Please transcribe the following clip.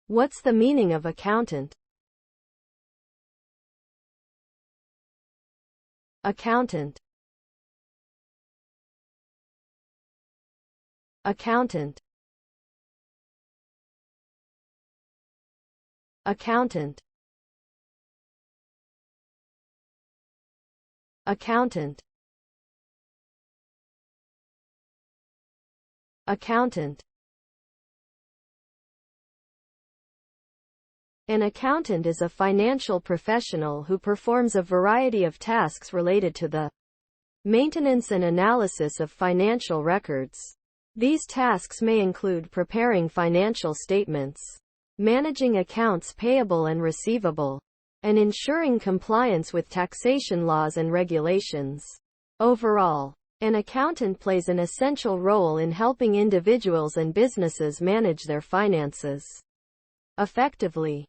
What's the meaning of accountant? Accountant. Accountant. Accountant. Accountant. Accountant. An accountant is a financial professional who performs a variety of tasks related to the maintenance and analysis of financial records. These tasks may include preparing financial statements, managing accounts payable and receivable, and ensuring compliance with taxation laws and regulations. Overall, an accountant plays an essential role in helping individuals and businesses manage their finances effectively.